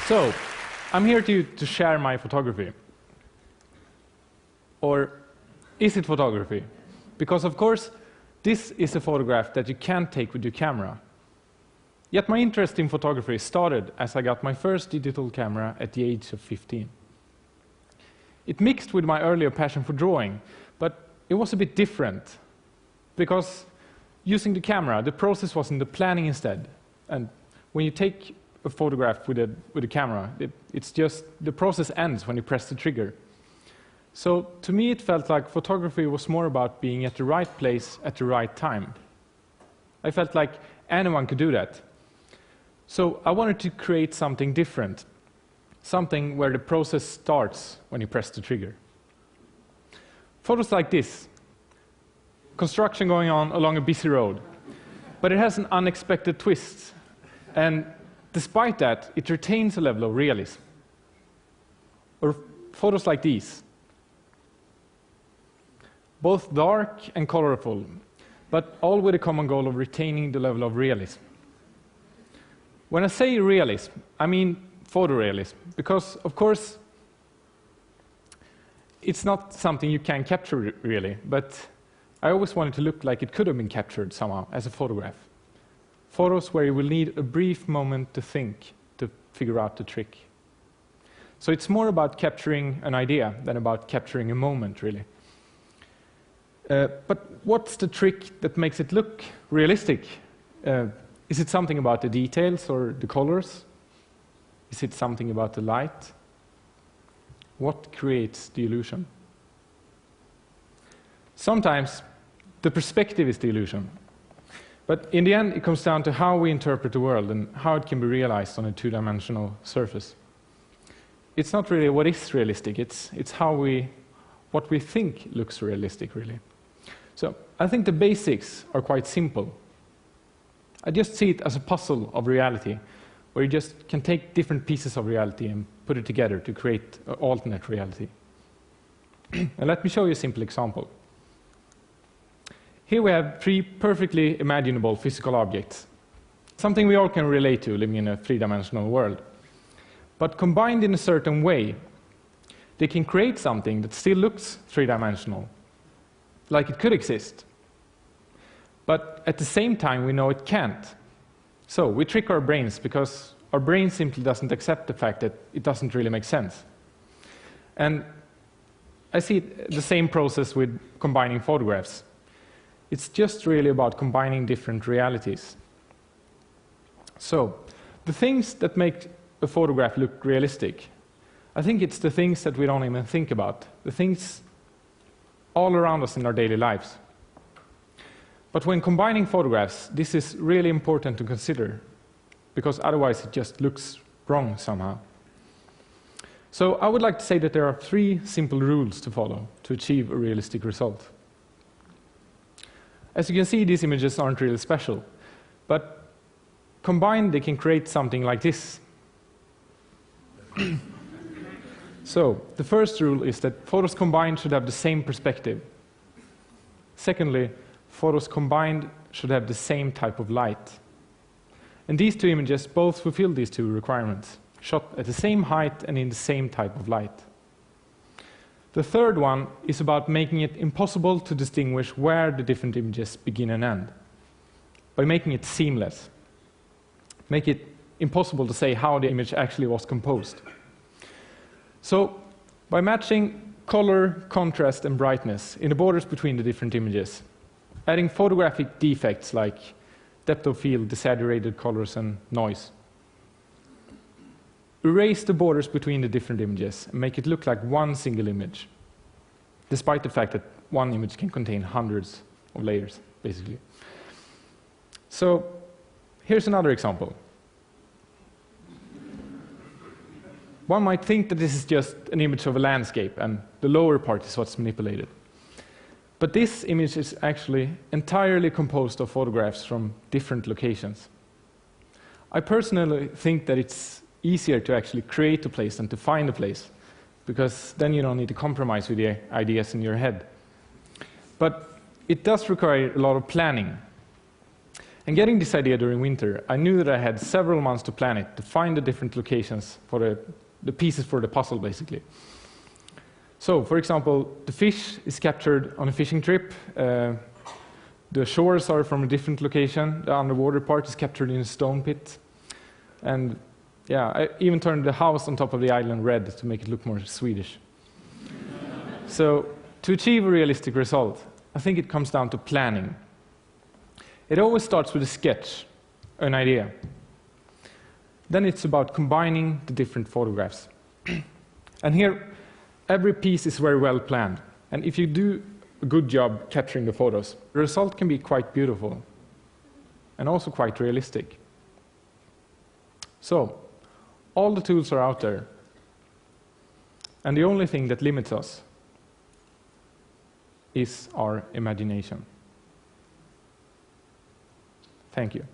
So, I'm here to share my photography. Or is it photography? Because, of course, this is a photograph that you can't take with your camera. Yet my interest in photography started as I got my first digital camera at the age of 15. It mixed with my earlier passion for drawing, but it was a bit different. Because using the camera, the process was in the planning instead. And when you take a photograph with a camera, it's just the process ends when you press the trigger. So to me it felt like photography was more about being at the right place at the right time. I felt like anyone could do that. So I wanted to create something different, something where the process starts when you press the trigger. Photos like this, construction going on along a busy road, but it has an unexpected twist, and despite that, it retains a level of realism. Or photos like these, both dark and colorful, but all with a common goal of retaining the level of realism. When I say realism, I mean photorealism, because, of course, it's not something you can capture really, but I always wanted to look like it could have been captured somehow as a photograph. Photos where you will need a brief moment to think, to figure out the trick. So it's more about capturing an idea than about capturing a moment, really. But what's the trick that makes it look realistic? Is it something about the details or the colors? Is it something about the light? What creates the illusion? Sometimes the perspective is the illusion. But in the end, it comes down to how we interpret the world and how it can be realized on a two-dimensional surface. It's not really what is realistic, it's what we think looks realistic, really. So I think the basics are quite simple. I just see it as a puzzle of reality, where you just can take different pieces of reality and put it together to create an alternate reality. And let me show you a simple example. Here we have three perfectly imaginable physical objects, something we all can relate to living in a three-dimensional world. But combined in a certain way, they can create something that still looks three-dimensional, like it could exist. But at the same time, we know it can't. So we trick our brains because our brain simply doesn't accept the fact that it doesn't really make sense. And I see the same process with combining photographs. It's just really about combining different realities. So the things that make a photograph look realistic, I think it's the things that we don't even think about, the things all around us in our daily lives. But when combining photographs, this is really important to consider, because otherwise it just looks wrong somehow. So I would like to say that there are three simple rules to follow to achieve a realistic result. As you can see, these images aren't really special, but combined they can create something like this. So the first rule is that photos combined should have the same perspective. Secondly, photos combined should have the same type of light. And these two images both fulfill these two requirements, shot at the same height and in the same type of light. The third one is about making it impossible to distinguish where the different images begin and end, by making it seamless. Make it impossible to say how the image actually was composed. So, by matching color, contrast, and brightness in the borders between the different images, adding photographic defects like depth of field, desaturated colors, and noise. Erase the borders between the different images and make it look like one single image, despite the fact that one image can contain hundreds of layers, basically. So, here's another example. One might think that this is just an image of a landscape and the lower part is what's manipulated. But this image is actually entirely composed of photographs from different locations. I personally think that it's easier to actually create a place than to find a place, because then you don't need to compromise with the ideas in your head. But it does require a lot of planning. And getting this idea during winter, I knew that I had several months to plan it, to find the different locations for the pieces for the puzzle, basically. So, for example, the fish is captured on a fishing trip. The shores are from a different location. The underwater part is captured in a stone pit. And yeah, I even turned the house on top of the island red to make it look more Swedish. So, to achieve a realistic result, I think it comes down to planning. It always starts with a sketch, an idea. Then it's about combining the different photographs. And here, every piece is very well planned. And if you do a good job capturing the photos, the result can be quite beautiful and also quite realistic. So, all the tools are out there. And the only thing that limits us is our imagination. Thank you.